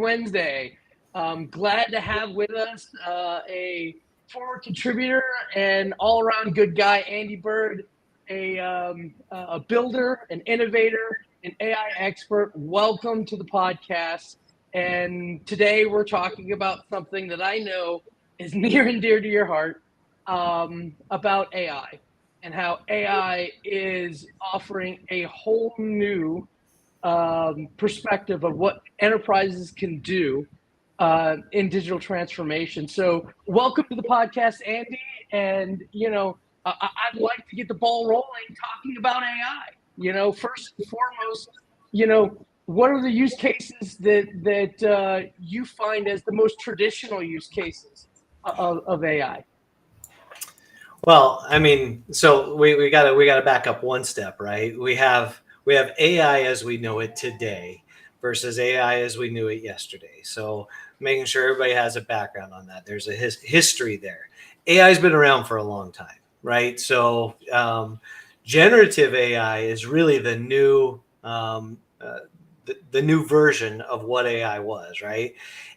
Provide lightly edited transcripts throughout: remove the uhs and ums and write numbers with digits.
Wednesday. Glad to have with us a former contributor and all-around good guy, Andy Bird, a builder, an innovator, an AI expert. Welcome to the podcast. And today we're talking about something that I know is near and dear to your heart, about AI and how AI is offering a whole new perspective of what enterprises can do in digital transformation. So welcome to the podcast, Andy. And, I'd like to get the ball rolling talking about AI. First and foremost, what are the use cases that you find as the most traditional use cases of AI? Well, I mean, so we gotta back up one step, right? We have AI as we know it today versus AI as we knew it yesterday. So making sure everybody has a background on that. There's a history there. AI has been around for a long time, right? So generative AI is really the new the new version of what AI was, right?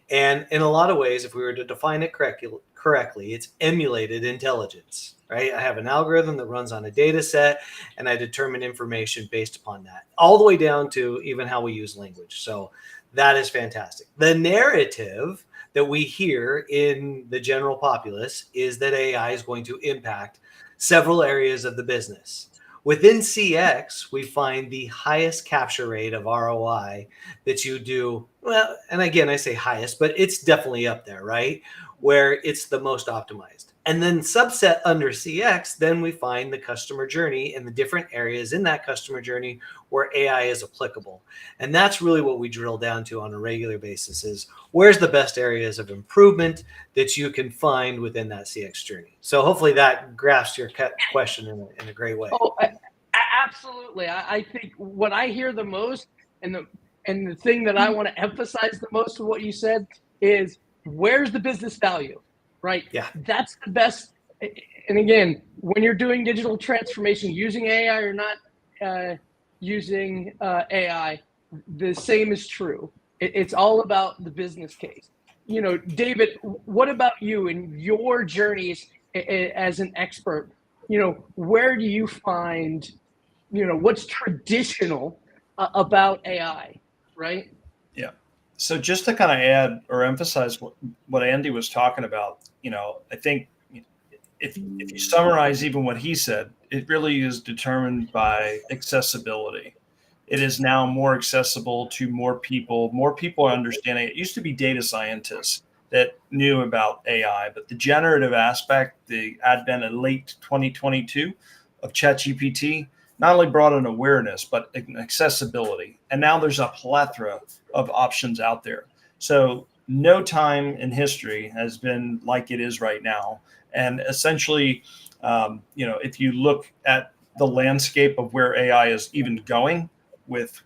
And in a lot of ways, if we were to define it correctly, it's emulated intelligence, right? I have an algorithm that runs on a data set and I determine information based upon that, all the way down to even how we use language. So that is fantastic. The narrative that we hear in the general populace is that AI is going to impact several areas of the business. Within CX, we find the highest capture rate of ROI that you do. Well, and again, I say highest, but it's definitely up there, right? Where it's the most optimized. And then subset under CX, then we find the customer journey and the different areas in that customer journey where AI is applicable. And that's really what we drill down to on a regular basis is where's the best areas of improvement that you can find within that CX journey. So hopefully that grasps your question in a great way. Oh, absolutely. I think what I hear the most and the thing that I want to emphasize the most of what you said is where's the business value, right? Yeah. That's the best. And again, when you're doing digital transformation using AI or not using AI, the same is true. It's all about the business case. David, what about you and your journeys as an expert? Where do you find, what's traditional about AI, right? Yeah. So just to kind of add or emphasize what Andy was talking about, I think if you summarize even what he said, it really is determined by accessibility. It is now more accessible to more people. More people are understanding. It used to be data scientists that knew about AI, but the generative aspect, the advent in late 2022 of ChatGPT, not only brought an awareness, but an accessibility. And now there's a plethora of options out there. So no time in history has been like it is right now. And essentially, if you look at the landscape of where AI is even going with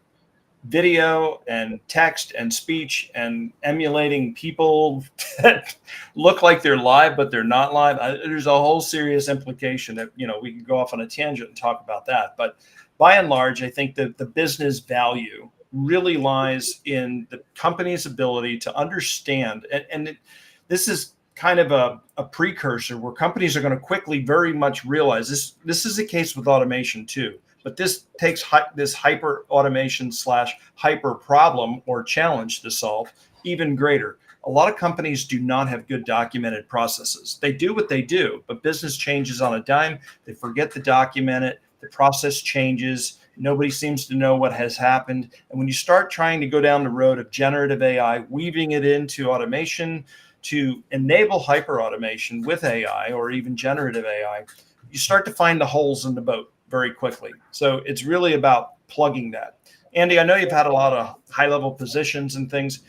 video and text and speech and emulating people that look like they're live, but they're not live. There's a whole serious implication that, we could go off on a tangent and talk about that. But by and large, I think that the business value really lies in the company's ability to understand. This is kind of a precursor where companies are going to quickly very much realize this is the case with automation too. But this takes this hyper automation / hyper problem or challenge to solve even greater. A lot of companies do not have good documented processes. They do what they do, but business changes on a dime. They forget to document it. The process changes. Nobody seems to know what has happened. And when you start trying to go down the road of generative AI, weaving it into automation to enable hyper automation with AI or even generative AI, you start to find the holes in the boat very quickly. So it's really about plugging that. Andy, I know you've had a lot of high-level positions and things.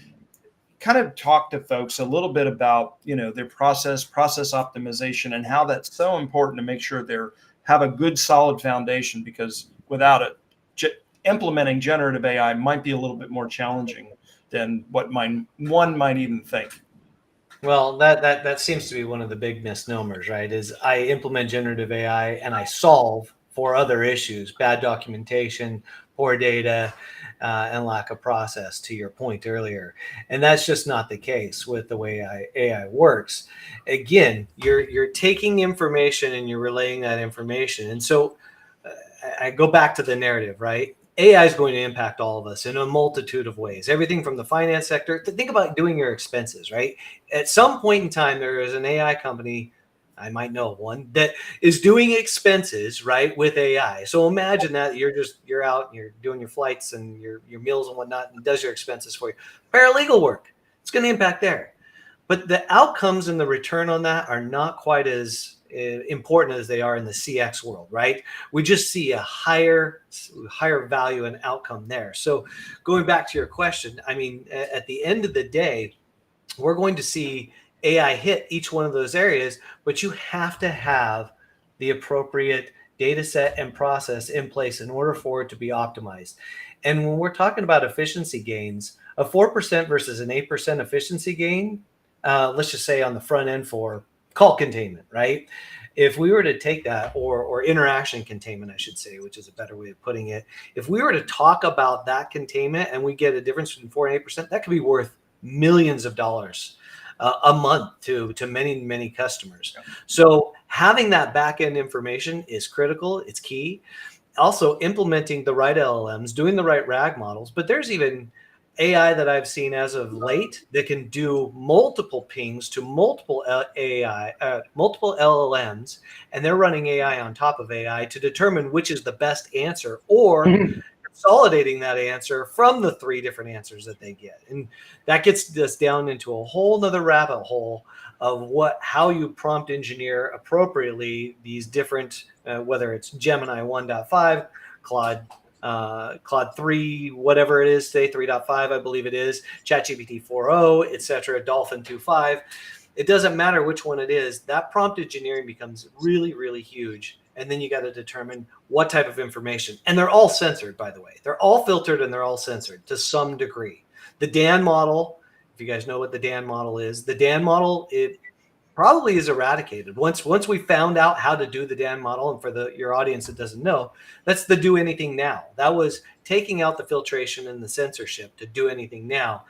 Kind of talk to folks a little bit about, their process optimization and how that's so important to make sure they have a good, solid foundation, because without it, implementing generative AI might be a little bit more challenging than what one might even think. Well, that seems to be one of the big misnomers, right? Is I implement generative AI and I solve for other issues, bad documentation, poor data, and lack of process, to your point earlier. And that's just not the case with the way AI works. Again, you're taking information and you're relaying that information. And so I go back to the narrative, right? AI is going to impact all of us in a multitude of ways. Everything from the finance sector to think about doing your expenses, right? At some point in time, there is an AI company, I might know one, that is doing expenses, right, with AI. So imagine that you're out and you're doing your flights and your meals and whatnot, and does your expenses for you. Paralegal work, it's going to impact there. But the outcomes and the return on that are not quite as important as they are in the CX world, right? We just see a higher value and outcome there. So going back to your question, I mean, at the end of the day, we're going to see AI hit each one of those areas, but you have to have the appropriate data set and process in place in order for it to be optimized. And when we're talking about efficiency gains, a 4% versus an 8% efficiency gain, let's just say on the front end for call containment, right? If we were to take that, or interaction containment, I should say, which is a better way of putting it, if we were to talk about that containment and we get a difference between 4 and 8%, that could be worth millions of dollars a month to many, many customers. Yeah. So having that back end information is critical. It's key. Also implementing the right LLMs, doing the right RAG models, but there's even AI that I've seen as of late that can do multiple pings to multiple multiple LLMs, and they're running AI on top of AI to determine which is the best answer, or consolidating that answer from the 3 different answers that they get. And that gets us down into a whole nother rabbit hole of how you prompt engineer appropriately these different, whether it's Gemini 1.5, Claude 3, whatever it is today, 3.5, I believe it is, ChatGPT 4.0, etc., Dolphin 2.5. It doesn't matter which one it is. That prompt engineering becomes really, really huge. And then you got to determine what type of information. And they're all censored, by the way. They're all filtered and they're all censored to some degree. The Dan model, if you guys know what the Dan model is, the Dan model, it probably is eradicated. Once we found out how to do the Dan model, and for your audience that doesn't know, that's the do anything now. That was taking out the filtration and the censorship to do anything now.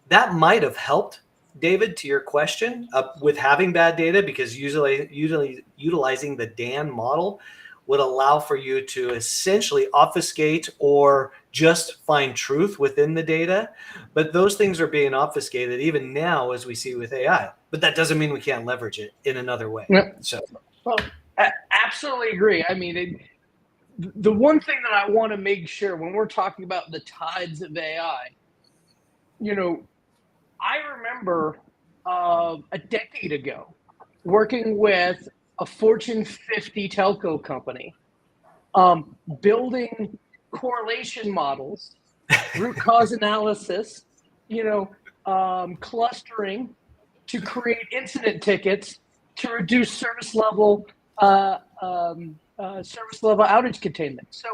That might have helped, David, to your question, with having bad data, because usually utilizing the Dan model would allow for you to essentially obfuscate or just find truth within the data. But those things are being obfuscated even now, as we see with AI. But that doesn't mean we can't leverage it in another way. Yeah. So, well, I absolutely agree. I mean, the one thing that I want to make sure when we're talking about the tides of AI, I remember a decade ago working with a Fortune 50 telco company, building correlation models, root cause analysis, clustering to create incident tickets to reduce service level outage containment. So,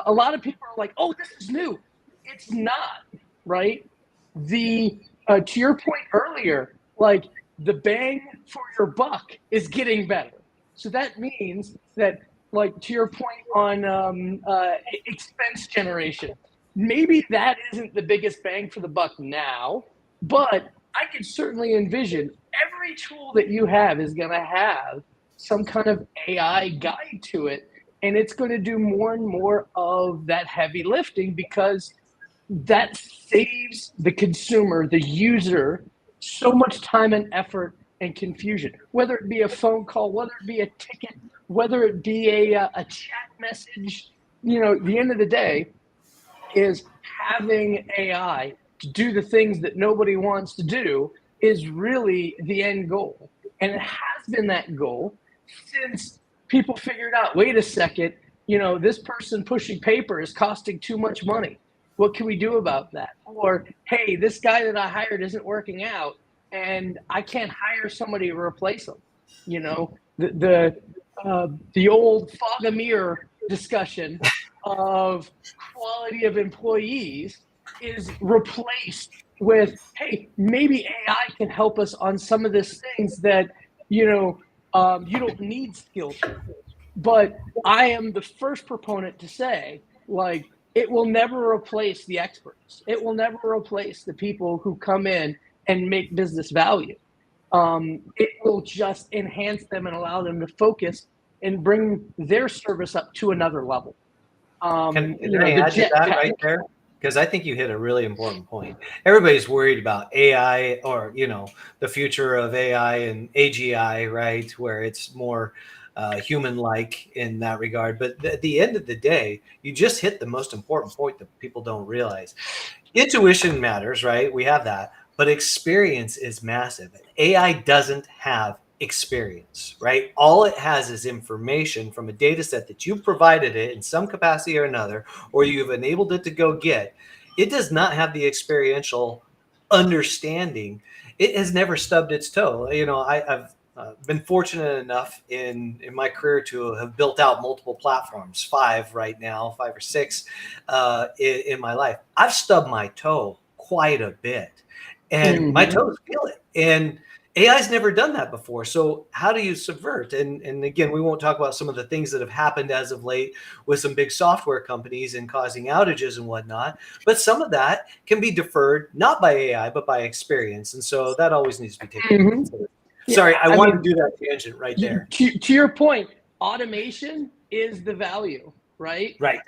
a lot of people are like, "Oh, this is new." It's not, right? To your point earlier, like, the bang for your buck is getting better. So that means that, like, to your point on expense generation, maybe that isn't the biggest bang for the buck now, but I could certainly envision every tool that you have is going to have some kind of AI guide to it, and it's going to do more and more of that heavy lifting, because that saves the consumer, the user, so much time and effort and confusion, whether it be a phone call, whether it be a ticket, whether it be a chat message. The end of the day is having AI to do the things that nobody wants to do is really the end goal. And it has been that goal since people figured out, wait a second, this person pushing paper is costing too much money. What can we do about that? Or, hey, this guy that I hired isn't working out, and I can't hire somebody to replace him. The old fog of mirror discussion of quality of employees is replaced with, hey, maybe AI can help us on some of these things that you don't need skill to. But I am the first proponent to say, like, it will never replace the experts. It will never replace the people who come in and make business value. It will just enhance them and allow them to focus and bring their service up to another level. Can I add to that right there? Because I think you hit a really important point. Everybody's worried about AI, or the future of AI and AGI, right, where it's more human-like in that regard. But at the end of the day, you just hit the most important point that people don't realize. Intuition matters, right? We have that, but experience is massive. AI doesn't have experience, right? All it has is information from a data set that you've provided it in some capacity or another, or you've enabled it to go get. It does not have the experiential understanding. It has never stubbed its toe. I've been fortunate enough in my career to have built out multiple platforms, 5 right now, 5 or 6 in my life. I've stubbed my toe quite a bit, and my toes feel it. And AI's never done that before. So how do you subvert? And again, we won't talk about some of the things that have happened as of late with some big software companies and causing outages and whatnot. But some of that can be deferred, not by AI, but by experience. And so that always needs to be taken into consideration. Sorry, I wanted to do that tangent right there. To your point, automation is the value, right? Right.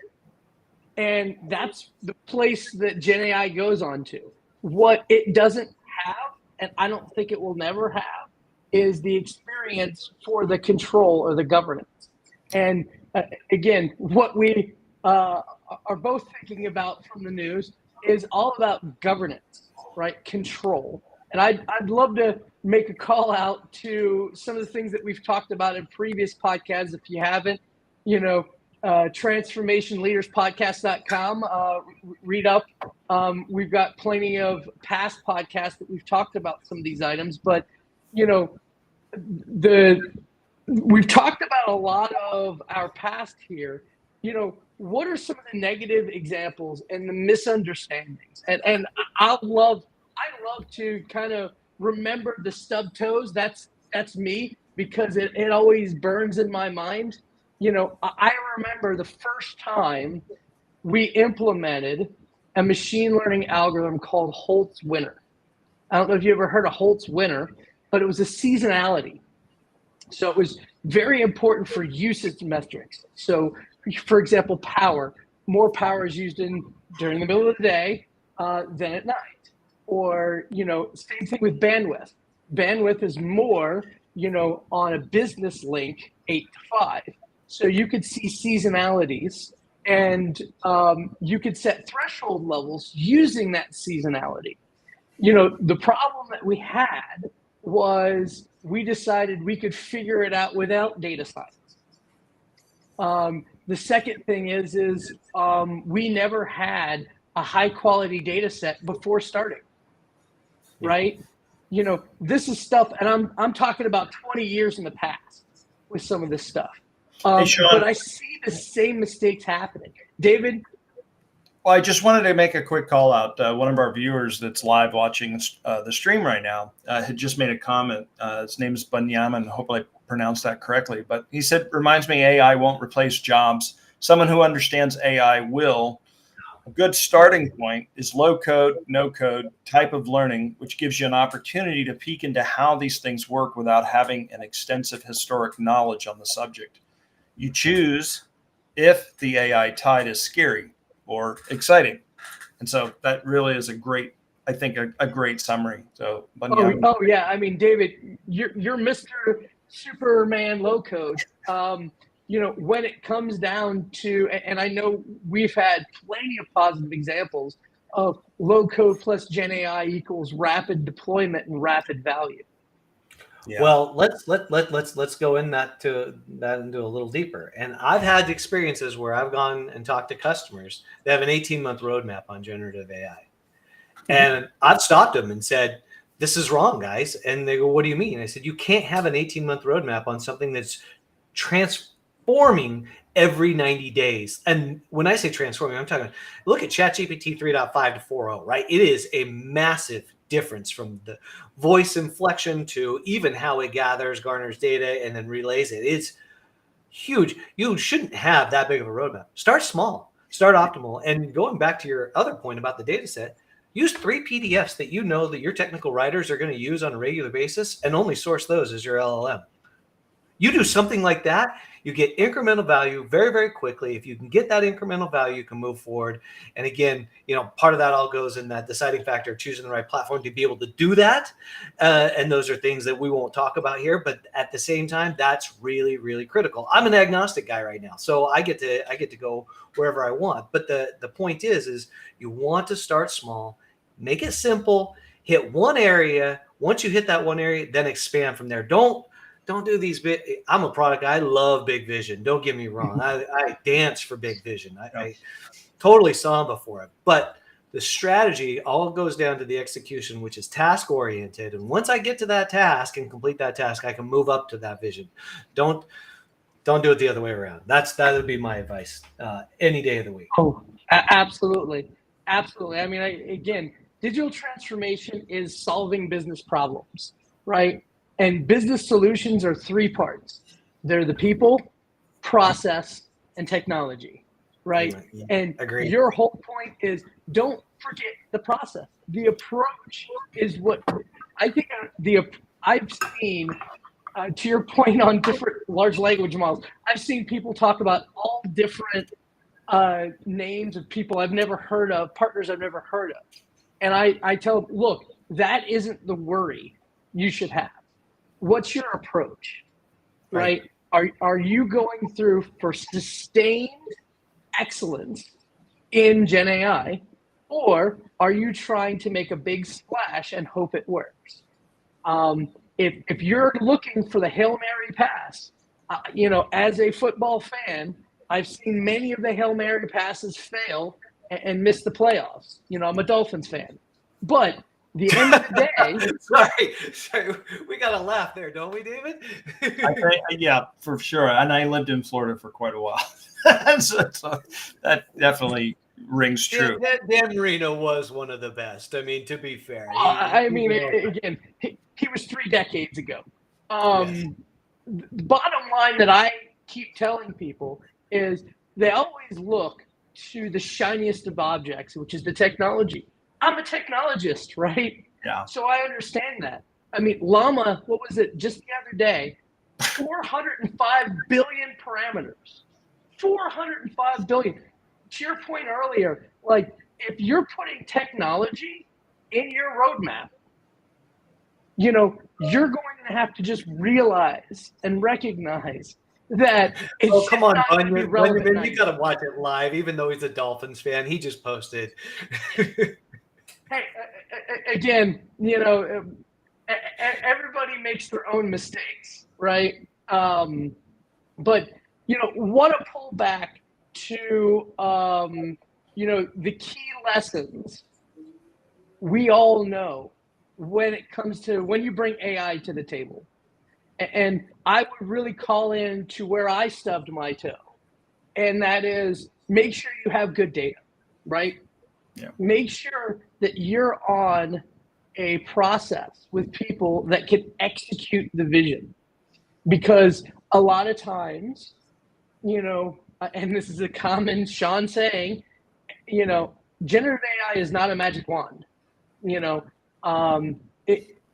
And that's the place that Gen AI goes on to. What it doesn't have, and I don't think it will never have, is the experience for the control or the governance. And again, what we are both thinking about from the news is all about governance, right? Control. And I'd love to make a call out to some of the things that we've talked about in previous podcasts. If you haven't, transformationleaderspodcast.com, read up. We've got plenty of past podcasts that we've talked about some of these items, but we've talked about a lot of our past here. What are some of the negative examples and the misunderstandings? And I love to kind of remember the stub toes. That's me, because it always burns in my mind. I remember the first time we implemented a machine learning algorithm called Holt's Winner. I don't know if you ever heard of Holt's Winner, but it was a seasonality. So it was very important for usage metrics. So, for example, power. More power is used during the middle of the day than at night. Or, same thing with bandwidth. Bandwidth is more, on a business link, 8 to 5. So you could see seasonalities, and you could set threshold levels using that seasonality. The problem that we had was we decided we could figure it out without data science. The second thing is we never had a high quality data set before starting, right? This is stuff, and I'm talking about 20 years in the past with some of this stuff. Hey, Shawn, but I see the same mistakes happening. David? Well, I just wanted to make a quick call out. One of our viewers that's live watching the stream right now had just made a comment. His name is Bunyamin. Hopefully I pronounced that correctly. But he said, reminds me AI won't replace jobs. Someone who understands AI will. A good starting point is low code, no code type of learning, which gives you an opportunity to peek into how these things work without having an extensive historic knowledge on the subject. You choose if the AI tide is scary or exciting. And so that really is a great summary. So, oh yeah. I mean, David, you're Mr. Superman low code. When it comes down to, and I know we've had plenty of positive examples of low code plus Gen AI equals rapid deployment and rapid value. Yeah. Well, let's go into a little deeper. And I've had experiences where I've gone and talked to customers that have an 18-month roadmap on generative AI. And I've stopped them and said, this is wrong, guys. And they go, what do you mean? I said, you can't have an 18-month roadmap on something that's transforming every 90 days. And when I say transforming, I'm talking, look at ChatGPT 3.5 to 4.0, right? It is a massive difference from the voice inflection to even how it garners data and then relays it. It's huge. You shouldn't have that big of a roadmap. Start small. Start optimal. And going back to your other point about the data set, use 3 PDFs that you know that your technical writers are going to use on a regular basis, and only source those as your LLM. You do something like that, you get incremental value very, very quickly. If you can get that incremental value, you can move forward. And again, part of that all goes in that deciding factor of choosing the right platform to be able to do that. And those are things that we won't talk about here, but at the same time, that's really, really critical. I'm an agnostic guy right now, so I get to go wherever I want. But the point is you want to start small, make it simple, hit one area. Once you hit that one area, then expand from there. Don't do these big. I'm a product guy. I love big vision. Don't get me wrong. I dance for big vision. I totally saw them before it. But the strategy all goes down to the execution, which is task oriented. And once I get to that task and complete that task, I can move up to that vision. Don't do it the other way around. That would be my advice any day of the week. Oh, absolutely. Absolutely. I mean, again, digital transformation is solving business problems, right? And business solutions are 3 parts. They're the people, process, and technology, right? Yeah, and agreed. Your whole point is don't forget the process. The approach is what I think I've seen, to your point on different large language models, I've seen people talk about all different names of people I've never heard of, partners I've never heard of. And I tell them, look, that isn't the worry you should have. What's your approach, right? Are you going through for sustained excellence in Gen AI, or are you trying to make a big splash and hope it works? If you're looking for the Hail Mary pass, as a football fan, I've seen many of the Hail Mary passes fail and miss the playoffs. I'm a Dolphins fan, but the end of the day. Sorry, we got to laugh there, don't we, David? Yeah, for sure. And I lived in Florida for quite a while, so that definitely rings true. Dan Marino was one of the best. I mean, to be fair, again, he was 3 decades ago. Yes. The bottom line that I keep telling people is they always look to the shiniest of objects, which is the technology. I'm a technologist, right? Yeah. So I understand that. I mean, Llama, what was it just the other day? 405 billion parameters. 405 billion. To your point earlier, like if you're putting technology in your roadmap, you're going to have to just realize and recognize that it's come on, Bunyan, you got to watch it live, even though he's a Dolphins fan. He just posted. Hey, again, everybody makes their own mistakes, right? But want to pull back to the key lessons we all know when it comes to when you bring AI to the table. And I would really call in to where I stubbed my toe, and that is make sure you have good data, right? Yeah. Make sure that you're on a process with people that can execute the vision, because a lot of times, and this is a common Shawn saying, generative AI is not a magic wand. It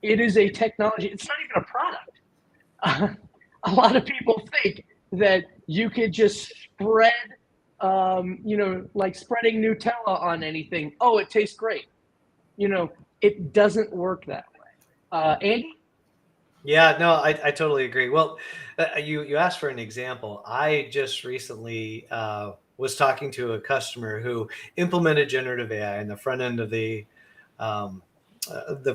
is a technology. It's not even a product. A lot of people think that you could just spread, like spreading Nutella on anything. Oh, it tastes great. It doesn't work that way. Andy? Yeah, no, I totally agree. Well, you asked for an example. I just recently was talking to a customer who implemented generative AI in the front end of the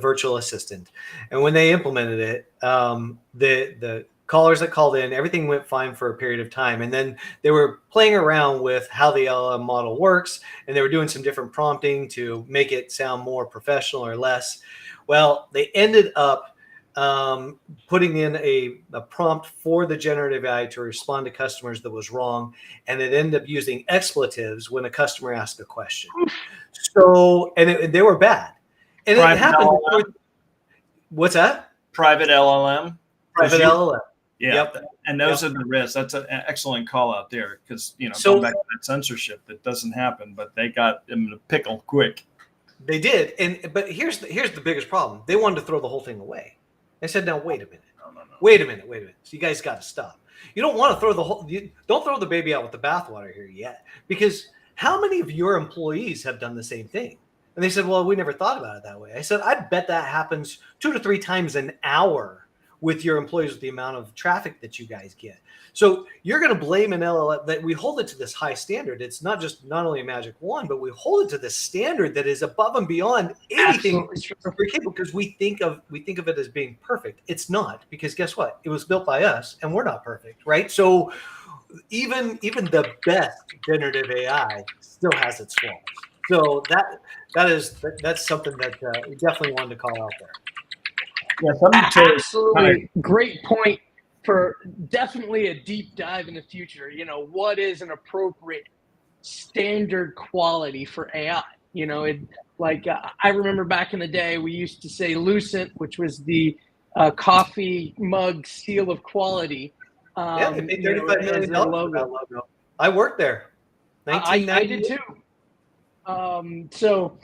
virtual assistant. And when they implemented it, the callers that called in, everything went fine for a period of time. And then they were playing around with how the LLM model works, and they were doing some different prompting to make it sound more professional or less. Well, they ended up putting in a prompt for the generative AI to respond to customers that was wrong. And it ended up using expletives when a customer asked a question. So, and they were bad. And Private it happened. LLM. What's that? Private LLM. Private LLM. Yeah, and those are the risks. That's an excellent call out there because going back to that censorship, that doesn't happen, but they got them in a pickle quick. They did, but here's the biggest problem. They wanted to throw the whole thing away. I said, now wait a minute. No. Wait a minute. So you guys got to stop. You don't want to throw don't throw the baby out with the bathwater here yet, because how many of your employees have done the same thing? And they said, well, we never thought about it that way. I said, I bet that happens 2 to 3 times an hour with your employees, with the amount of traffic that you guys get. So you're going to blame an LLM that we hold it to this high standard. It's not only a magic wand, but we hold it to this standard that is above and beyond anything because we think of it as being perfect. It's not, because guess what? It was built by us and we're not perfect, right? So even the best generative AI still has its flaws. So that's something that we definitely wanted to call out there. Yeah, absolutely great point for definitely a deep dive in the future. What is an appropriate standard quality for AI? I remember back in the day we used to say Lucent, which was the coffee mug seal of quality. Yeah, they paid $35 million for that logo. I worked there. I did too. So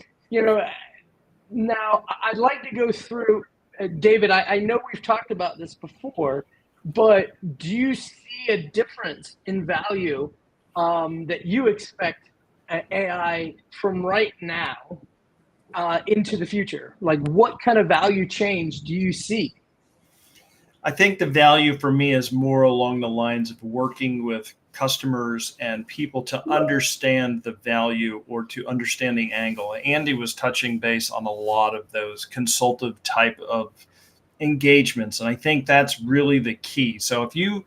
now I'd like to go through. David, I know we've talked about this before, but do you see a difference in value that you expect AI from right now into the future? Like, what kind of value change do you see? I think the value for me is more along the lines of working with customers and people to understand the value or to understand the angle. Andy was touching base on a lot of those consultative type of engagements. And I think that's really the key. So if you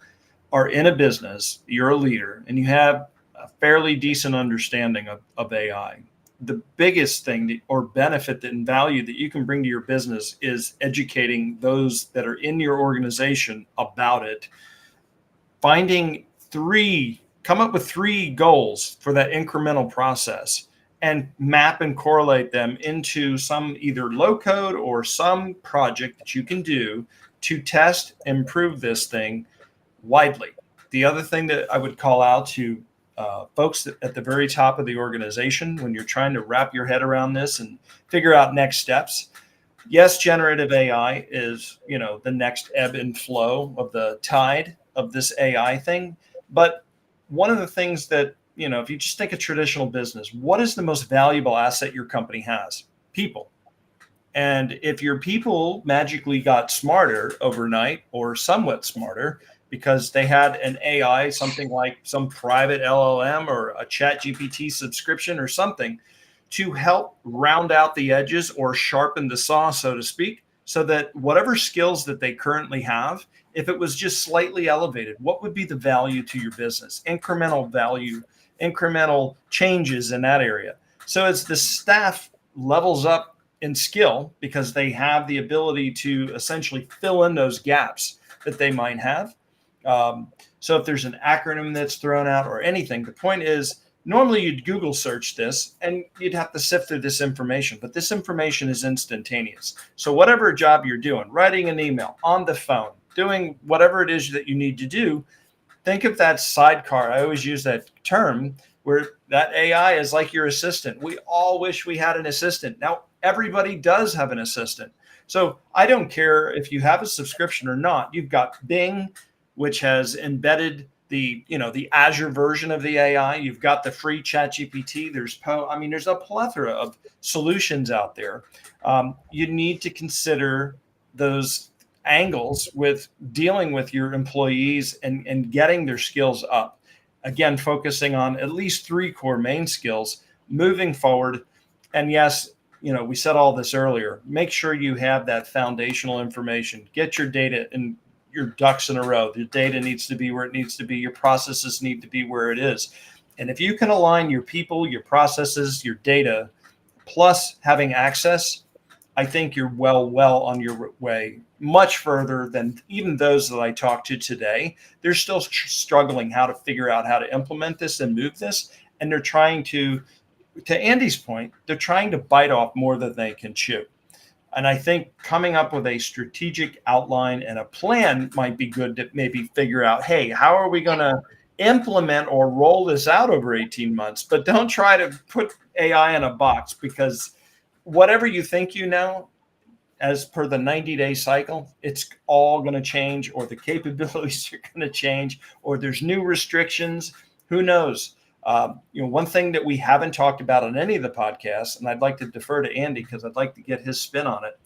are in a business, you're a leader, and you have a fairly decent understanding of AI, the biggest thing or benefit and value that you can bring to your business is educating those that are in your organization about it, come up with 3 goals for that incremental process and map and correlate them into some either low code or some project that you can do to test, improve this thing widely. The other thing that I would call out to folks at the very top of the organization, when you're trying to wrap your head around this and figure out next steps, yes, generative AI is, the next ebb and flow of the tide of this AI thing. But one of the things that, if you just think of traditional business, what is the most valuable asset your company has? People. And if your people magically got smarter overnight or somewhat smarter because they had an AI, something like some private LLM or a ChatGPT subscription or something to help round out the edges or sharpen the saw, so to speak, so that whatever skills that they currently have, if it was just slightly elevated, what would be the value to your business? Incremental value, incremental changes in that area. So as the staff levels up in skill, because they have the ability to essentially fill in those gaps that they might have. So if there's an acronym that's thrown out or anything, the point is, normally you'd Google search this and you'd have to sift through this information, but this information is instantaneous. So whatever job you're doing, writing an email, on the phone, doing whatever it is that you need to do, think of that sidecar. I always use that term where that AI is like your assistant. We all wish we had an assistant. Now, everybody does have an assistant. So I don't care if you have a subscription or not. You've got Bing, which has embedded the Azure version of the AI. You've got the free ChatGPT. There's there's a plethora of solutions out there. You need to consider those angles with dealing with your employees and getting their skills up. Again, focusing on at least 3 core main skills moving forward. And yes, we said all this earlier. Make sure you have that foundational information. Get your data and your ducks in a row. The data needs to be where it needs to be. Your processes need to be where it is. And if you can align your people, your processes, your data, plus having access, I think you're well on your way, much further than even those that I talked to today. They're still struggling how to figure out how to implement this and move this. And they're trying to Andy's point, they're trying to bite off more than they can chew. And I think coming up with a strategic outline and a plan might be good to maybe figure out, hey, how are we going to implement or roll this out over 18 months? But don't try to put AI in a box, because whatever you think you know, as per the 90-day cycle, it's all going to change, or the capabilities are going to change, or there's new restrictions. Who knows? One thing that we haven't talked about on any of the podcasts, and I'd like to defer to Andy because I'd like to get his spin on it.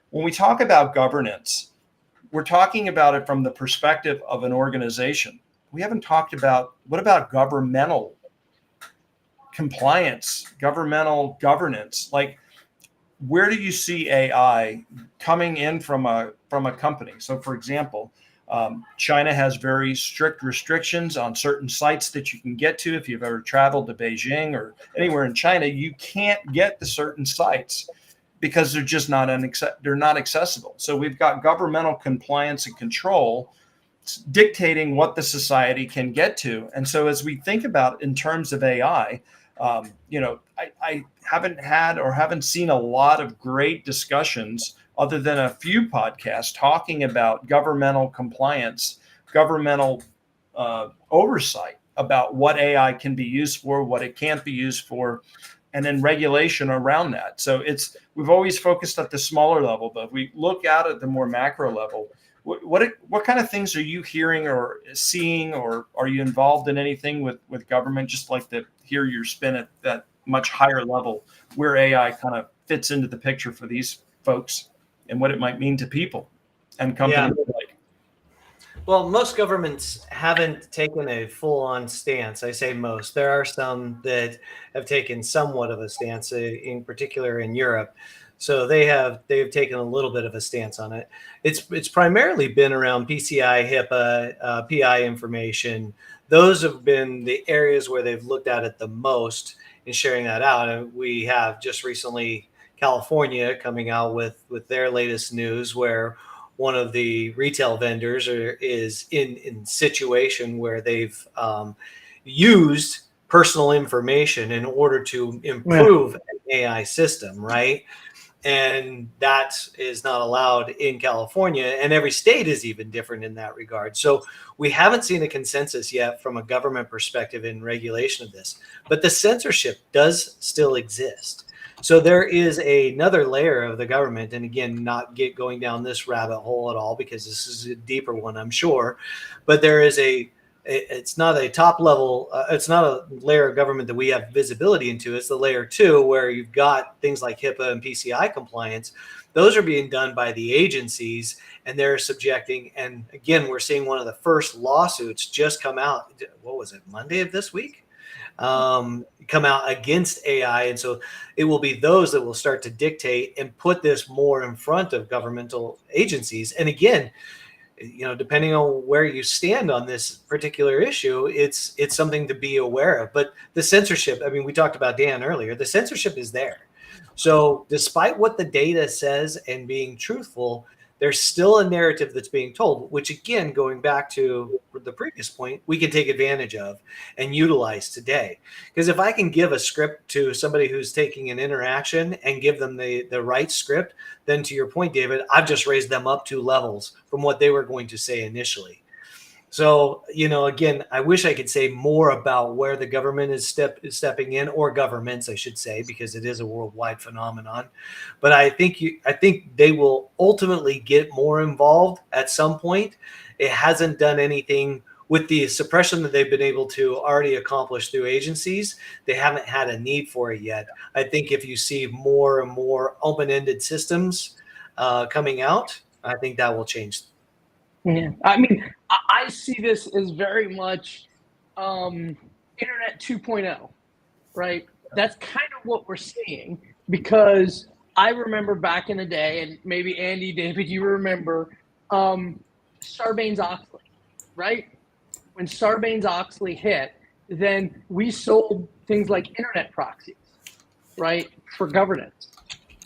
When we talk about governance, we're talking about it from the perspective of an organization. We haven't talked about, what about governmental compliance, governmental governance? Like, where do you see AI coming in from a company? So, for example, China has very strict restrictions on certain sites that you can get to. If you've ever traveled to Beijing or anywhere in China, you can't get to certain sites because they're just not accessible. So we've got governmental compliance and control dictating what the society can get to. And so as we think about in terms of AI, I haven't seen a lot of great discussions other than a few podcasts talking about governmental compliance, governmental oversight about what AI can be used for, what it can't be used for, and then regulation around that. So we've always focused at the smaller level, but if we look out at the more macro level, what kind of things are you hearing or seeing, or are you involved in anything with government? Just like to hear your spin at that much higher level, where AI kind of fits into the picture for these folks and what it might mean to people and companies. Yeah. Well, most governments haven't taken a full-on stance. I say most. There are some that have taken somewhat of a stance, in particular in Europe. So they've taken a little bit of a stance on it. It's primarily been around PCI, HIPAA, PI information. Those have been the areas where they've looked at it the most in sharing that out. And we have just recently California coming out with their latest news, where one of the retail vendors is in situation where they've used personal information in order to improve an AI system, right? And that is not allowed in California, and every state is even different in that regard. So we haven't seen a consensus yet from a government perspective in regulation of this, but the censorship does still exist. So there is another layer of the government, and again, not going down this rabbit hole at all, because this is a deeper one, I'm sure, but there is it's not a top level, it's not a layer of government that we have visibility into. It's the layer 2, where you've got things like HIPAA and PCI compliance. Those are being done by the agencies, and they're subjecting. And again, we're seeing one of the first lawsuits just come out. What was it, Monday of this week? Come out against AI. And so it will be those that will start to dictate and put this more in front of governmental agencies. And again, depending on where you stand on this particular issue, it's something to be aware of. But the censorship, I mean, we talked about Dan earlier, the censorship is there. So despite what the data says and being truthful, there's still a narrative that's being told, which again, going back to the previous point, we can take advantage of and utilize today. Because if I can give a script to somebody who's taking an interaction and give them the right script, then to your point, David, I've just raised them up 2 levels from what they were going to say initially. So, again, I wish I could say more about where the government is stepping in, or governments, I should say, because it is a worldwide phenomenon. But I think they will ultimately get more involved at some point. It hasn't done anything with the suppression that they've been able to already accomplish through agencies. They haven't had a need for it yet. I think if you see more and more open-ended systems coming out, I think that will change. Yeah, I mean, I see this as very much Internet 2.0, right? That's kind of what we're seeing, because I remember back in the day, and maybe Andy, David, you remember Sarbanes-Oxley, right? When Sarbanes-Oxley hit, then we sold things like internet proxies, right, for governance.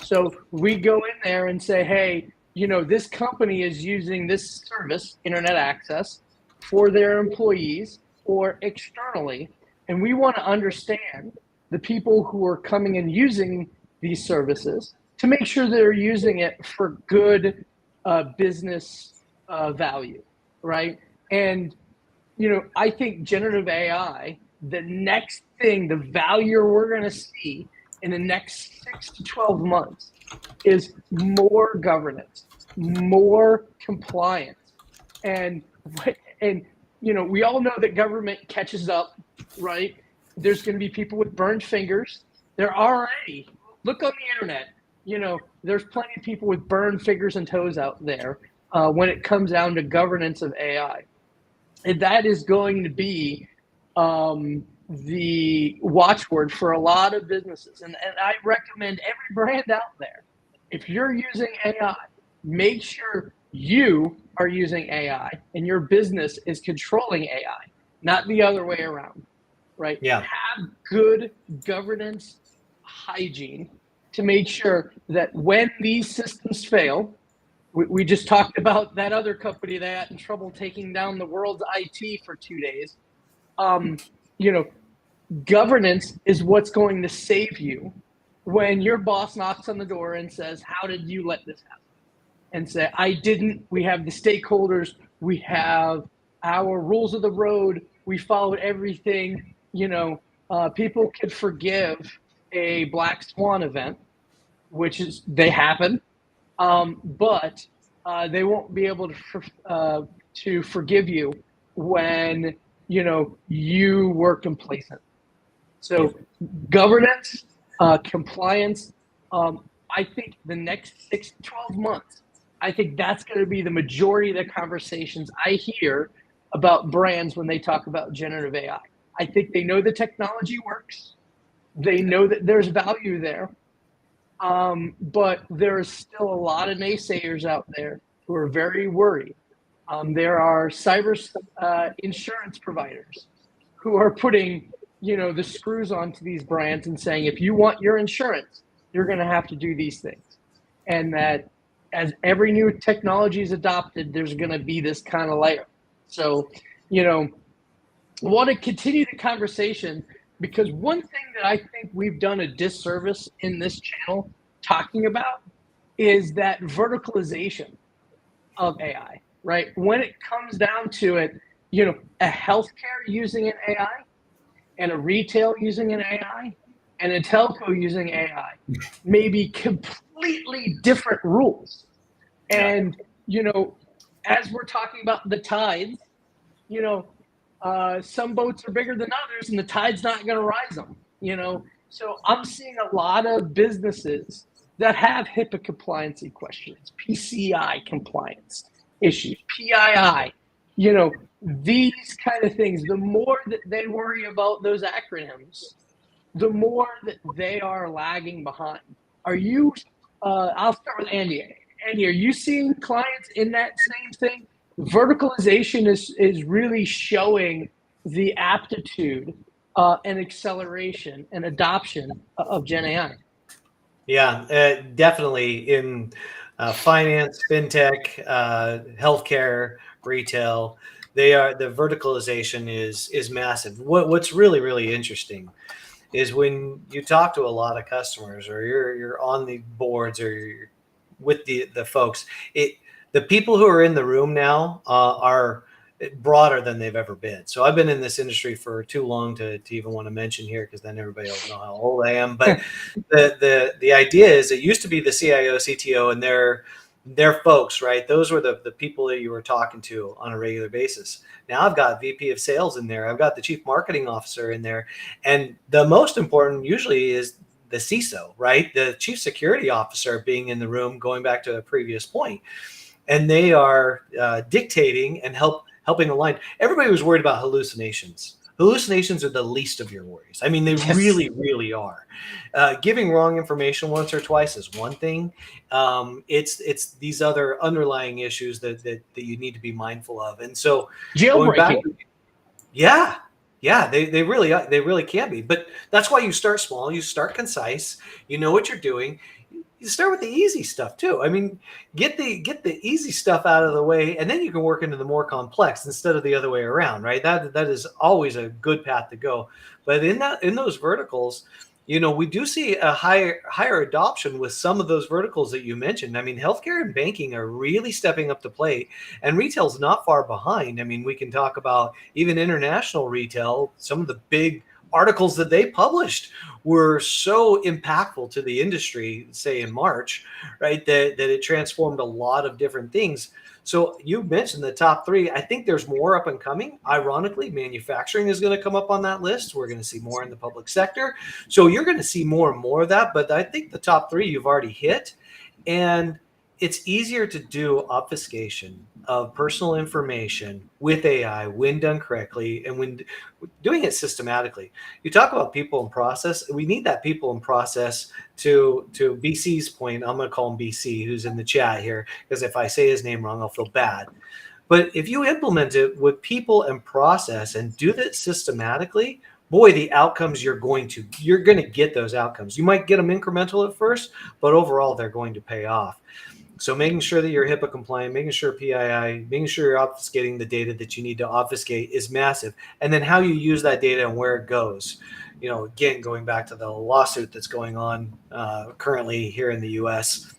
So we go in there and say, hey, this company is using this service, internet access, for their employees or externally. And we want to understand the people who are coming and using these services to make sure they're using it for good business value, right? And, I think generative AI, the next thing, the value we're going to see in the next 6 to 12 months is more governance, more compliance. And we all know that government catches up, right? There's going to be people with burned fingers. There already, look on the internet, there's plenty of people with burned fingers and toes out there when it comes down to governance of AI. And that is going to be the watchword for a lot of businesses. And I recommend every brand out there, if you're using AI, make sure you are using AI and your business is controlling AI, not the other way around, right? Yeah. Have good governance hygiene to make sure that when these systems fail, we just talked about that other company that got in trouble taking down the world's IT for 2 days. Governance is what's going to save you when your boss knocks on the door and says, "How did you let this happen?" And say, "I didn't. We have the stakeholders. We have our rules of the road. We followed everything." People could forgive a black swan event, which is they happen, but they won't be able to forgive you when you were complacent. So governance, compliance. I think the next 6 to 12 months, I think that's going to be the majority of the conversations I hear about brands when they talk about generative AI. I think they know the technology works. They know that there's value there. But there is still a lot of naysayers out there who are very worried. There are cyber insurance providers who are putting, the screws onto these brands and saying, if you want your insurance, you're going to have to do these things. And that as every new technology is adopted, there's going to be this kind of layer. So, I want to continue the conversation, because one thing that I think we've done a disservice in this channel talking about is that verticalization of AI, right? When it comes down to it, a healthcare using an AI and a retail using an AI and a telco using AI may be completely different rules. And, as we're talking about the tides, some boats are bigger than others and the tide's not going to rise them, So I'm seeing a lot of businesses that have HIPAA compliancy questions, PCI compliance issues, PII, these kind of things. The more that they worry about those acronyms, the more that they are lagging behind. Are you, I'll start with Andy. Andy, are you seeing clients in that same thing? Verticalization is really showing the aptitude and acceleration and adoption of Gen AI. Yeah, definitely in finance, fintech, healthcare, retail. The verticalization is massive. What's really, really interesting is when you talk to a lot of customers, or you're on the boards, or you're with the folks. The people who are in the room now are broader than they've ever been. So I've been in this industry for too long to even want to mention here, because then everybody will know how old I am. But the idea is, it used to be the CIO, CTO, and their folks, right? Those were the people that you were talking to on a regular basis. Now I've got VP of sales in there. I've got the chief marketing officer in there. And the most important usually is the CISO, right? The chief security officer being in the room, going back to a previous point. And they are dictating and helping align. Everybody was worried about hallucinations. Hallucinations are the least of your worries. I mean, they really, really are. Giving wrong information once or twice is one thing. It's these other underlying issues that you need to be mindful of. And so jailbreaking. Yeah, they really can be. But that's why you start small. You start concise. You know what you're doing. You start with the easy stuff too. I mean, get the easy stuff out of the way, and then you can work into the more complex instead of the other way around, right? That is always a good path to go. But in those verticals, we do see a higher adoption with some of those verticals that you mentioned. I mean, healthcare and banking are really stepping up to plate, and retail's not far behind. I mean, we can talk about even international retail. Some of the big articles that they published were so impactful to the industry, say in March, right? That it transformed a lot of different things. So you mentioned the top three. I think there's more up and coming. Ironically, manufacturing is going to come up on that list. We're going to see more in the public sector. So you're going to see more and more of that. But I think the top three you've already hit. And it's easier to do obfuscation of personal information with AI when done correctly and when doing it systematically. You talk about people and process. We need that people and process to BC's point. I'm going to call him BC, who's in the chat here, because if I say his name wrong, I'll feel bad. But if you implement it with people and process and do that systematically, boy, the outcomes you're going to get those outcomes. You might get them incremental at first, but overall they're going to pay off. So making sure that you're HIPAA compliant, making sure PII, making sure you're obfuscating the data that you need to obfuscate is massive. And then how you use that data and where it goes. Again, going back to the lawsuit that's going on currently here in the U.S.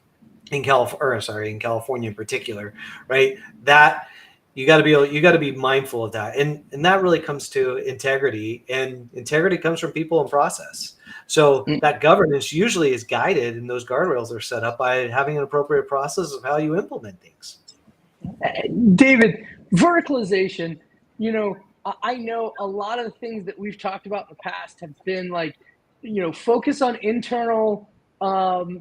in California in particular, right? That you got to be mindful of that, and that really comes to integrity, and integrity comes from people and process. So that governance usually is guided, and those guardrails are set up by having an appropriate process of how you implement things. David, verticalization, I know a lot of the things that we've talked about in the past have been like, focus on internal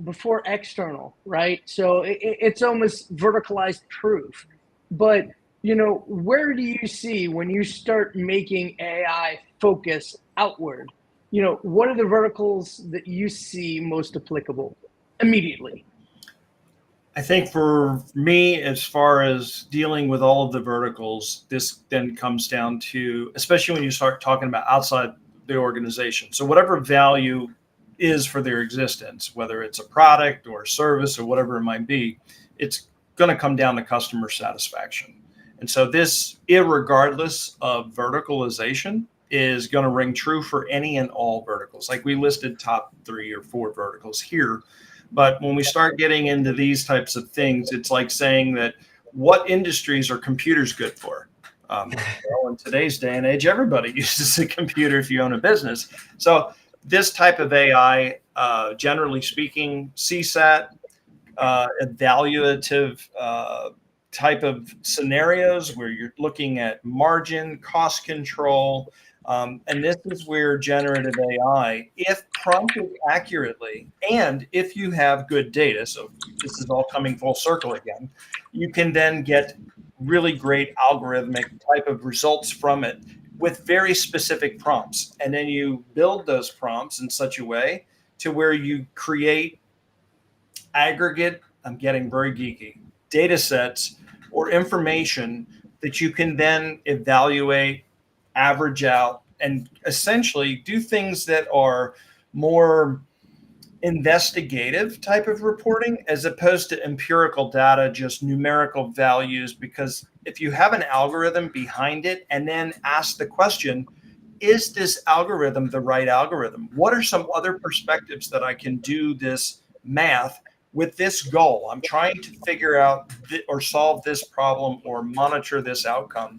before external, right? So it's almost verticalized proof. But, where do you see when you start making AI focus outward? What are the verticals that you see most applicable immediately? I think for me, as far as dealing with all of the verticals, this then comes down to, especially when you start talking about outside the organization. So whatever value is for their existence, whether it's a product or a service or whatever it might be, it's going to come down to customer satisfaction. And so this, irregardless of verticalization, is going to ring true for any and all verticals. Like we listed top 3 or 4 verticals here. But when we start getting into these types of things, it's like saying that what industries are computers good for? In today's day and age, everybody uses a computer if you own a business. So this type of AI, generally speaking, CSAT, evaluative type of scenarios where you're looking at margin, cost control, and this is where generative AI, if prompted accurately, and if you have good data, so this is all coming full circle again, you can then get really great algorithmic type of results from it with very specific prompts. And then you build those prompts in such a way to where you create aggregate, I'm getting very geeky, data sets or information that you can then evaluate, average out, and essentially do things that are more investigative type of reporting as opposed to empirical data, just numerical values. Because if you have an algorithm behind it and then ask the question, is this algorithm the right algorithm? What are some other perspectives that I can do this math with this goal? I'm trying to figure out or solve this problem or monitor this outcome.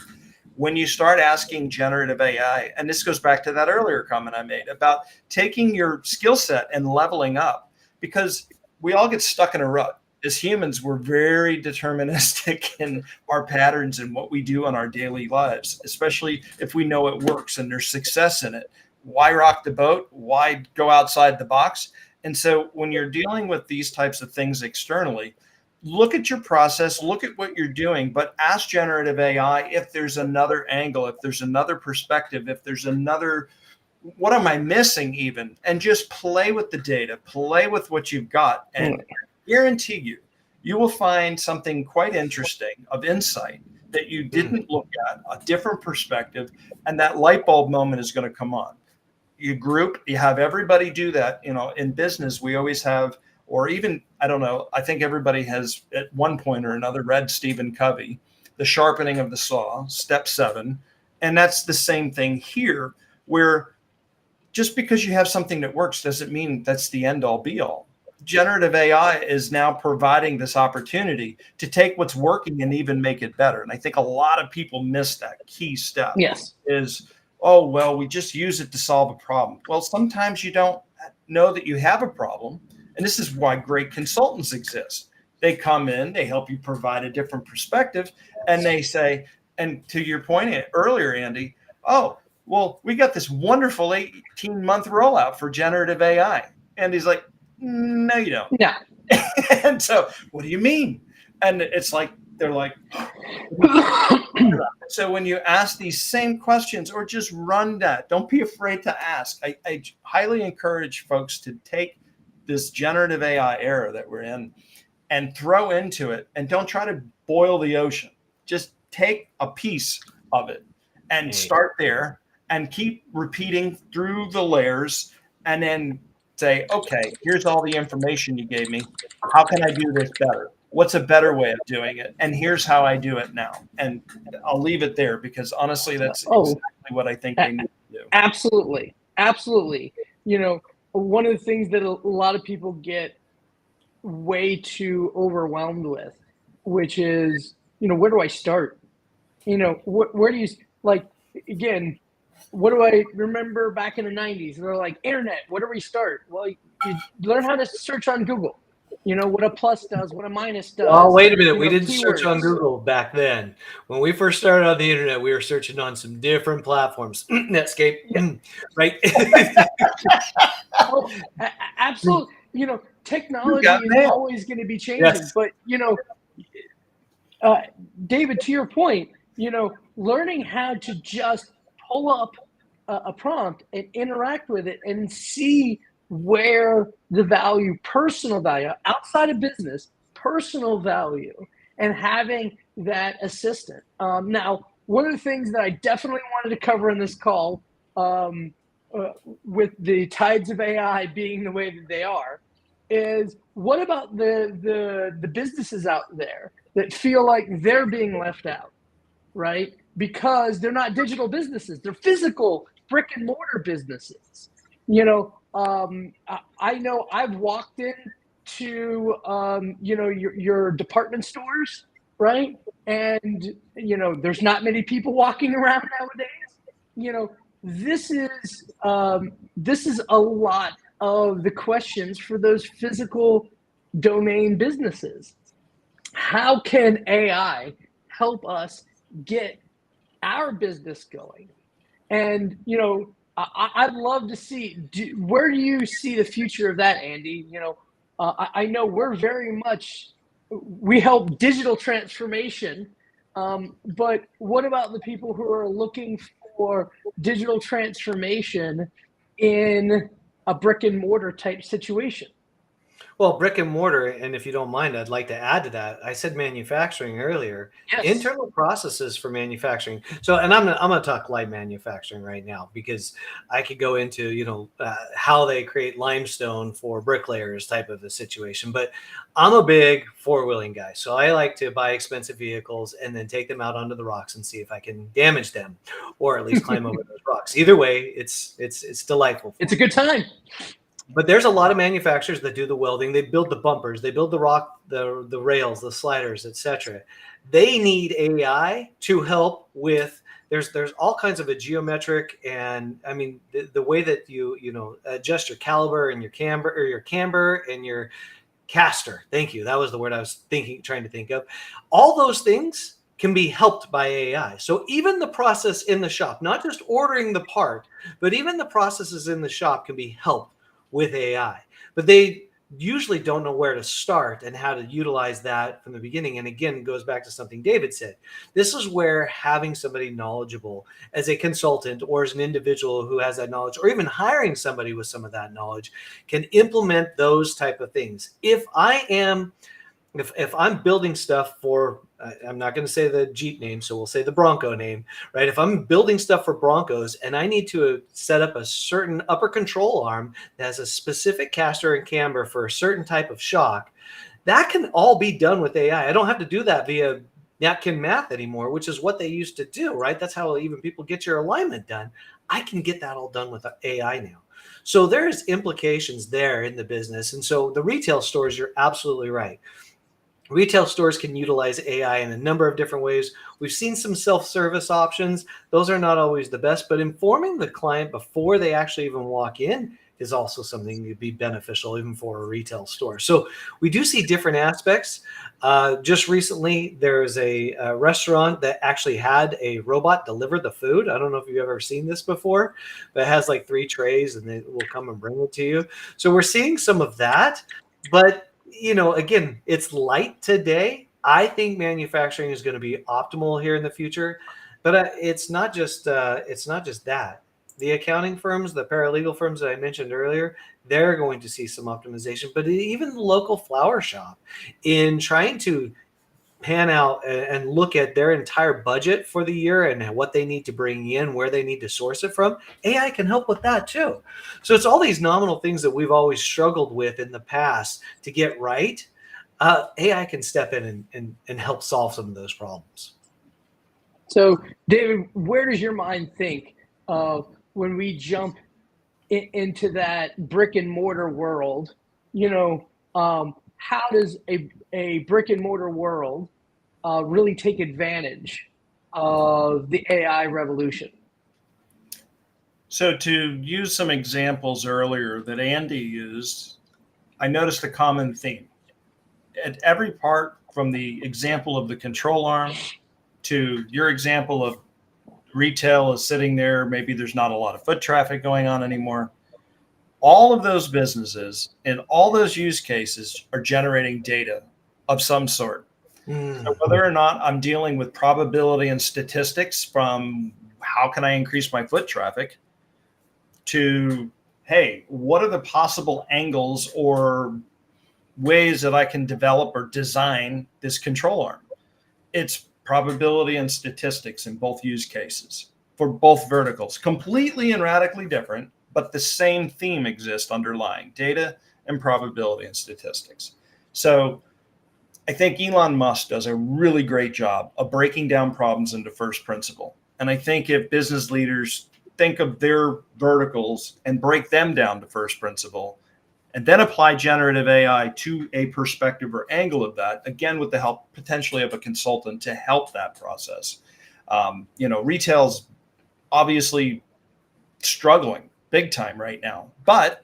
When you start asking generative AI, and this goes back to that earlier comment I made about taking your skill set and leveling up, because we all get stuck in a rut. As humans, we're very deterministic in our patterns and what we do in our daily lives, especially if we know it works and there's success in it. Why rock the boat? Why go outside the box? And so when you're dealing with these types of things externally, look at your process, look at what you're doing, but ask generative AI if there's another angle, if there's another perspective, if there's another, what am I missing even? And just play with the data, play with what you've got. And I guarantee you will find something quite interesting of insight that you didn't look at, a different perspective, and that light bulb moment is going to come on. You group, you have everybody do that. In business, we always have, or even, I don't know, I think everybody has at one point or another read Stephen Covey, The Sharpening of the Saw, Step 7. And that's the same thing here, where just because you have something that works doesn't mean that's the end all be all. Generative AI is now providing this opportunity to take what's working and even make it better. And I think a lot of people miss that key step. Yes. Is, oh, well, we just use it to solve a problem. Well, sometimes you don't know that you have a problem. And this is why great consultants exist. They come in, they help you provide a different perspective, and they say, and to your point earlier, Andy, oh, well, we got this wonderful 18-month rollout for generative AI. And he's like, no, you don't. Yeah. And so, what do you mean? And it's like, they're like, so when you ask these same questions or just run that, don't be afraid to ask. I highly encourage folks to take this generative AI era that we're in and throw into it, and don't try to boil the ocean. Just take a piece of it and start there and keep repeating through the layers, and then say, okay, here's all the information you gave me. How can I do this better? What's a better way of doing it? And here's how I do it now. And I'll leave it there, because honestly, that's exactly what I think they need to do. Absolutely. Absolutely. You know, one of the things that a lot of people get way too overwhelmed with, which is, you know, where do I start? You know, where do you, like, again, what do I remember back in the 90s? They're like, internet, where do we start? Well, you learn how to search on Google. You know, what a plus does, what a minus does. Oh, wait a minute. We didn't keywords. search on Google back then. When we first started on the internet, we were searching on some different platforms. Netscape, right? Oh, absolutely. You know, technology is always going to be changing. Yes. But, you know, David, to your point, you know, learning how to just pull up a prompt and interact with it and see where the value, personal value, outside of business, personal value, and having that assistant. Now, one of the things that I definitely wanted to cover in this call, with the tides of AI being the way that they are, is what about the businesses out there that feel like they're being left out, right? Because they're not digital businesses, they're physical brick and mortar businesses. You know, I know I've walked into, you know, your department stores, right? And, you know, there's not many people walking around nowadays. You know, this is a lot of the questions for those physical domain businesses. How can AI help us get our business going? And, you know, I'd love to see, where do you see the future of that, Andy? You know, I know we're very much, we help digital transformation, but what about the people who are looking for digital transformation in a brick and mortar type situation? Well, brick and mortar, and if you don't mind, I'd like to add to that. I said manufacturing earlier. Yes. Internal processes for manufacturing. So, and I'm going to talk light manufacturing right now, because I could go into, you know, how they create limestone for bricklayers type of a situation. But I'm a big four-wheeling guy, so I like to buy expensive vehicles and then take them out onto the rocks and see if I can damage them, or at least climb over those rocks. Either way, it's delightful. It's a good time. But there's a lot of manufacturers that do the welding. They build the bumpers, they build the rock, the rails, the sliders, etc. They need AI to help with. There's all kinds of a geometric, and I mean the way that you know adjust your caliber and your camber, or your camber and your caster. Thank you. That was the word I was trying to think of. All those things can be helped by AI. So even the process in the shop, not just ordering the part, but even the processes in the shop can be helped with AI, but they usually don't know where to start and how to utilize that from the beginning. And again, it goes back to something David said. This is where having somebody knowledgeable as a consultant or as an individual who has that knowledge, or even hiring somebody with some of that knowledge, can implement those type of things. If I'm building stuff for, I'm not going to say the Jeep name, so we'll say the Bronco name, right? If I'm building stuff for Broncos and I need to set up a certain upper control arm that has a specific caster and camber for a certain type of shock, that can all be done with AI. I don't have to do that via napkin math anymore, which is what they used to do, right? That's how even people get your alignment done. I can get that all done with AI now. So there's implications there in the business. And so the retail stores, you're absolutely right. Retail stores can utilize AI in a number of different ways. We've seen some self-service options. Those are not always the best, but informing the client before they actually even walk in is also something that would be beneficial even for a retail store. So we do see different aspects. Just recently, there's a restaurant that actually had a robot deliver the food. I don't know if you've ever seen this before, but it has like 3 trays and they will come and bring it to you. So we're seeing some of that, but again, it's light today. I think manufacturing is going to be optimal here in the future, but it's not just that. The accounting firms, the paralegal firms that I mentioned earlier, they're going to see some optimization. But even the local flower shop, in trying to pan out and look at their entire budget for the year and what they need to bring in, where they need to source it from, AI can help with that too. So it's all these nominal things that we've always struggled with in the past to get right. AI can step in and help solve some of those problems. So, David, where does your mind think of when we jump into that brick and mortar world? How does a brick and mortar world really take advantage of the AI revolution? So to use some examples earlier that Andy used, I noticed a common theme. At every part, from the example of the control arm to your example of retail is sitting there, maybe there's not a lot of foot traffic going on anymore. All of those businesses and all those use cases are generating data of some sort. So whether or not I'm dealing with probability and statistics from how can I increase my foot traffic to, hey, what are the possible angles or ways that I can develop or design this control arm? It's probability and statistics in both use cases for both verticals, completely and radically different, but the same theme exists underlying: data and probability and statistics. So I think Elon Musk does a really great job of breaking down problems into first principle. And I think if business leaders think of their verticals and break them down to first principle, and then apply generative AI to a perspective or angle of that, again, with the help potentially of a consultant to help that process. Retail's obviously struggling big time right now, but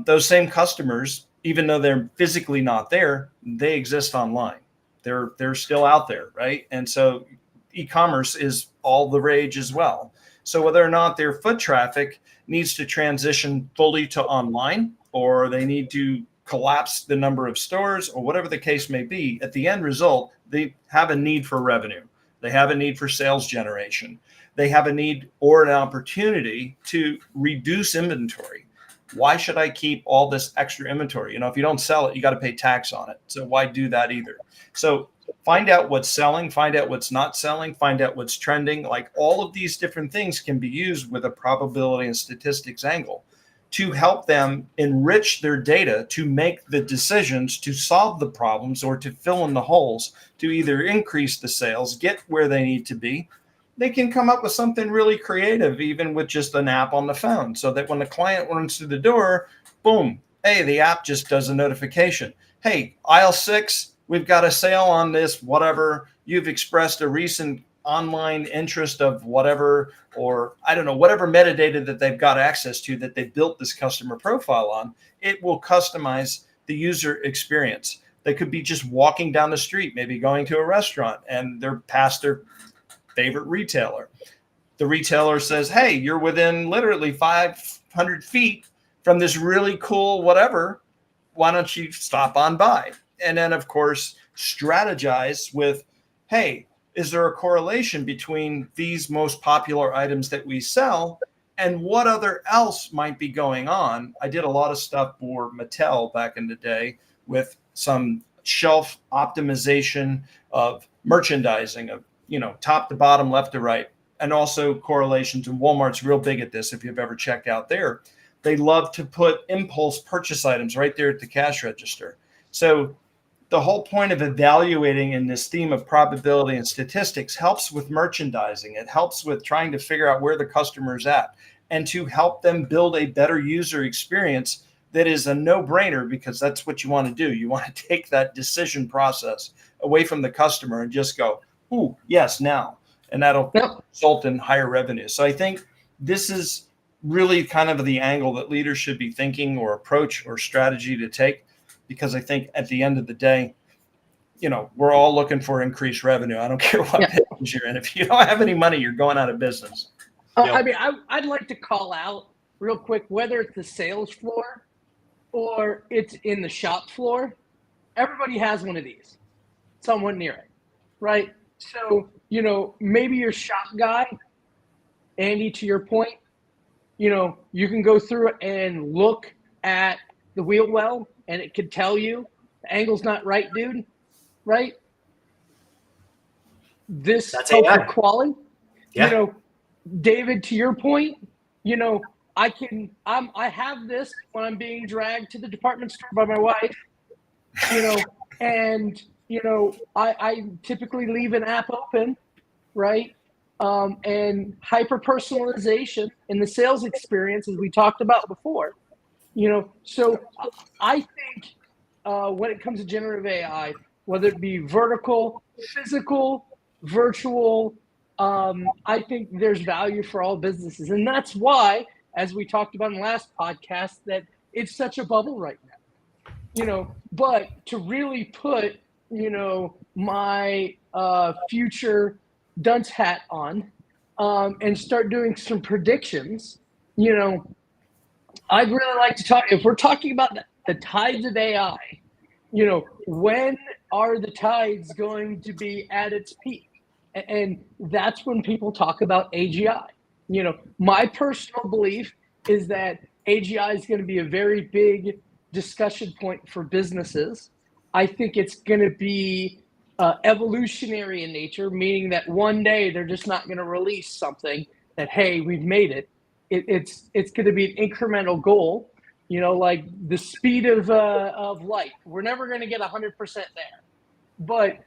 those same customers, even though they're physically not there, they exist online. They're still out there, right? And so e-commerce is all the rage as well. So whether or not their foot traffic needs to transition fully to online, or they need to collapse the number of stores, or whatever the case may be, at the end result, they have a need for revenue. They have a need for sales generation. They have a need or an opportunity to reduce inventory. Why should I keep all this extra inventory? If you don't sell it, you got to pay tax on it. So why do that either? So find out what's selling, find out what's not selling, find out what's trending. Like, all of these different things can be used with a probability and statistics angle to help them enrich their data to make the decisions to solve the problems or to fill in the holes, to either increase the sales, get where they need to be. They can come up with something really creative, even with just an app on the phone, so that when the client runs through the door, boom, hey, the app just does a notification. Hey, aisle 6, we've got a sale on this, whatever. You've expressed a recent online interest of whatever, or I don't know, whatever metadata that they've got access to that they built this customer profile on. It will customize the user experience. They could be just walking down the street, maybe going to a restaurant, and they're past their favorite retailer. The retailer says, hey, you're within literally 500 feet from this really cool whatever. Why don't you stop on by? And then, of course, strategize with, hey, is there a correlation between these most popular items that we sell and what other else might be going on? I did a lot of stuff for Mattel back in the day with some shelf optimization of merchandising of, top to bottom, left to right, and also correlations. And Walmart's real big at this. If you've ever checked out there, they love to put impulse purchase items right there at the cash register. So the whole point of evaluating in this theme of probability and statistics helps with merchandising. It helps with trying to figure out where the customer's at. and to help them build a better user experience that is a no-brainer, because that's what you want to do. You want to take that decision process away from the customer and just go, ooh, yes, now. And that'll result in higher revenue. So I think this is really kind of the angle that leaders should be thinking, or approach, or strategy to take, because I think at the end of the day, we're all looking for increased revenue. I don't care what business you're in. If you don't have any money, you're going out of business. I mean, I'd like to call out real quick, whether it's the sales floor or it's in the shop floor, everybody has one of these, someone near it, right? So, maybe your shop guy, Andy, to your point, you can go through it and look at the wheel well, and it could tell you the angle's not right, dude, right? That's helps with quality. Yeah. David, to your point, I have this when I'm being dragged to the department store by my wife, and I typically leave an app open, right? And hyper personalization in the sales experience, as we talked about before, so I think when it comes to generative AI, whether it be vertical, physical, virtual, I think there's value for all businesses. And that's why, as we talked about in the last podcast, that it's such a bubble right now. But to really put, my future dunce hat on and start doing some predictions, I'd really like to talk, if we're talking about the tides of AI, when are the tides going to be at its peak? And that's when people talk about AGI. My personal belief is that AGI is going to be a very big discussion point for businesses. I think it's going to be evolutionary in nature, meaning that one day they're just not going to release something that, hey, we've made it. It's going to be an incremental goal, like the speed of light. We're never going to get 100% there, but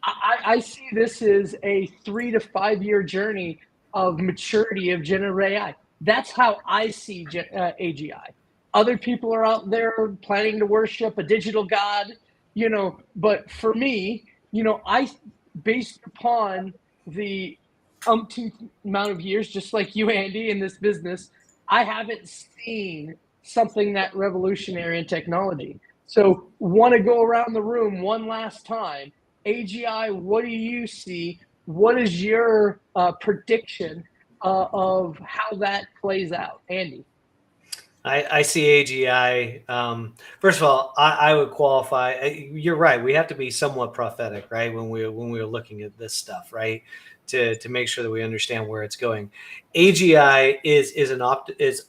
I see this as a 3 to 5 year journey of maturity of generative AI. That's how I see AGI. Other people are out there planning to worship a digital god, but for me, I, based upon the umpteenth amount of years, just like you, Andy, in this business, I haven't seen something that revolutionary in technology. So want to go around the room one last time. AGI, what do you see? What is your prediction of how that plays out? Andy? I see AGI. First of all, I would qualify. You're right. We have to be somewhat prophetic, right? When we're looking at this stuff, right? To make sure that we understand where it's going. AGI is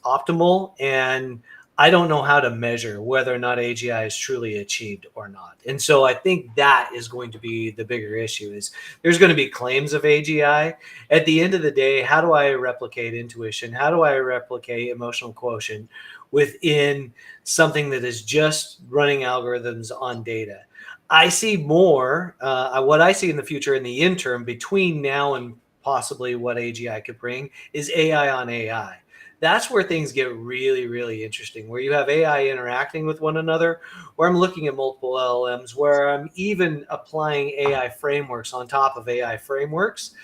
optimal, and I don't know how to measure whether or not AGI is truly achieved or not. And so I think that is going to be the bigger issue. Is there's going to be claims of AGI. At the end of the day, how do I replicate intuition? How do I replicate emotional quotient within something that is just running algorithms on data? I see more, what I see in the future in the interim between now and possibly what AGI could bring is AI on AI. That's where things get really, really interesting, where you have AI interacting with one another, where I'm looking at multiple LLMs, where I'm even applying AI frameworks on top of AI frameworks.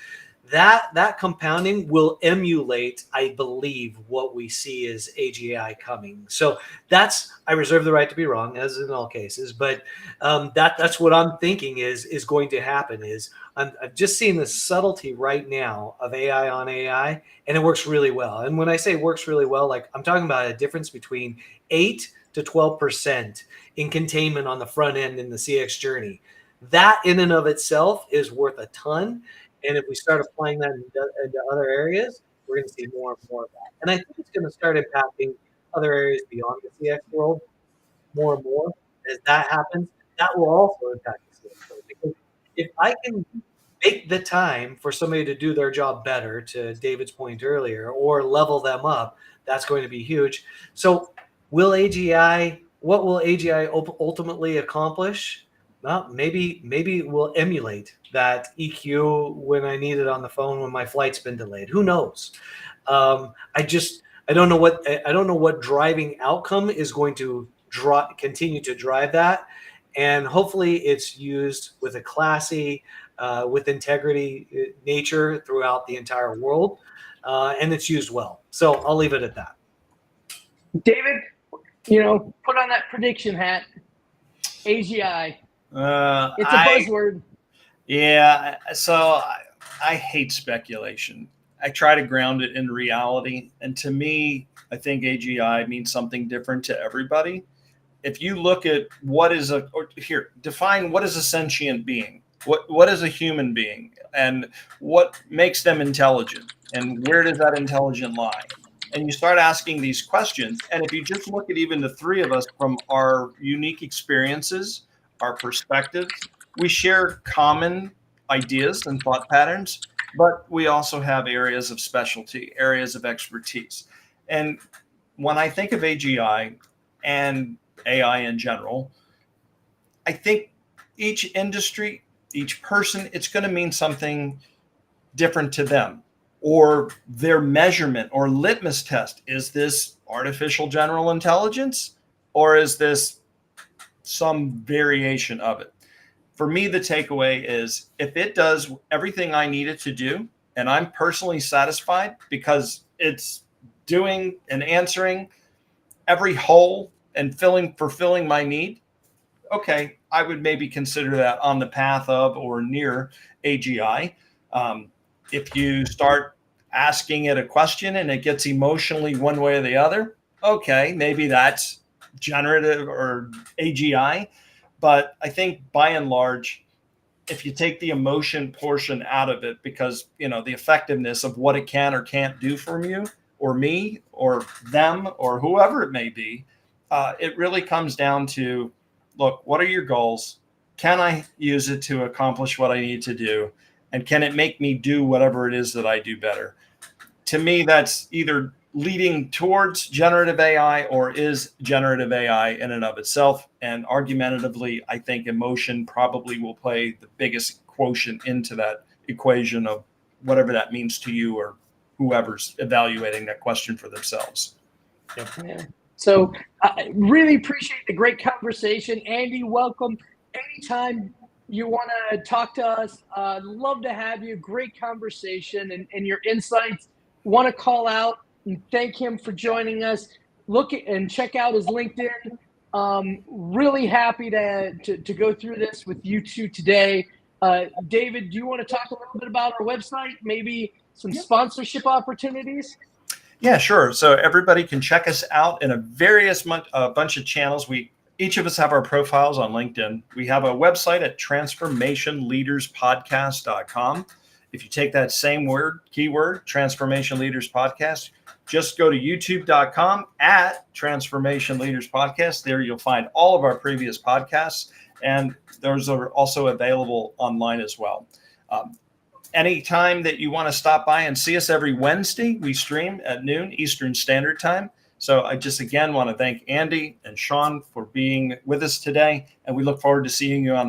That compounding will emulate, I believe, what we see as AGI coming. So I reserve the right to be wrong, as in all cases, but that's what I'm thinking is going to happen. Is I'm just seeing the subtlety right now of AI on AI, and it works really well. And when I say works really well, like I'm talking about a difference between 8 to 12% in containment on the front end in the CX journey. That in and of itself is worth a ton. And if we start applying that into other areas, we're going to see more and more of that. And I think it's going to start impacting other areas beyond the CX world more and more. As that happens, that will also impact the CX world. Because if I can make the time for somebody to do their job better, to David's point earlier, or level them up, that's going to be huge. So what will AGI ultimately accomplish? Well, maybe we'll emulate that EQ when I need it on the phone when my flight's been delayed. Who knows? I don't know what driving outcome is going to continue to drive that, and hopefully it's used with a classy, with integrity nature throughout the entire world, and it's used well. So I'll leave it at that. David, put on that prediction hat. AGI. It's a buzzword. Yeah. So I hate speculation. I try to ground it in reality. And to me, I think AGI means something different to everybody. If you look at define what is a sentient being? What is a human being? And what makes them intelligent? And where does that intelligence lie? And you start asking these questions. And if you just look at even the three of us from our unique experiences, our perspectives, we share common ideas and thought patterns, but we also have areas of specialty, areas of expertise. And when I think of AGI and AI in general, I think each industry, each person, it's going to mean something different to them, or their measurement or litmus test. Is this artificial general intelligence, or is this some variation of it? For me, the takeaway is if it does everything I need it to do, and I'm personally satisfied because it's doing and answering every hole and fulfilling my need, okay, I would maybe consider that on the path of or near AGI. If you start asking it a question and it gets emotionally one way or the other, okay, maybe that's generative or AGI. But I think by and large, if you take the emotion portion out of it, because the effectiveness of what it can or can't do for you or me or them or whoever it may be, it really comes down to, look, what are your goals? Can I use it to accomplish what I need to do? And can it make me do whatever it is that I do better? To me, that's either leading towards generative AI or is generative AI in and of itself. And argumentatively, I think emotion probably will play the biggest quotient into that equation of whatever that means to you or whoever's evaluating that question for themselves. Yeah. So I really appreciate the great conversation. Andy, welcome. Anytime you want to talk to us, love to have you. Great conversation and your insights. Want to call out and thank him for joining us. Look and check out his LinkedIn. Really happy to go through this with you two today. David, do you want to talk a little bit about our website? Maybe some sponsorship opportunities? Yeah, sure. So everybody can check us out in a bunch of channels. Each of us have our profiles on LinkedIn. We have a website at transformationleaderspodcast.com. If you take that same keyword, Transformation Leaders Podcast, just go to youtube.com at Transformation Leaders Podcast. There you'll find all of our previous podcasts, and those are also available online as well. Anytime that you want to stop by and see us every Wednesday, we stream at noon Eastern Standard Time. So I just again want to thank Andy and Shawn for being with us today, and we look forward to seeing you on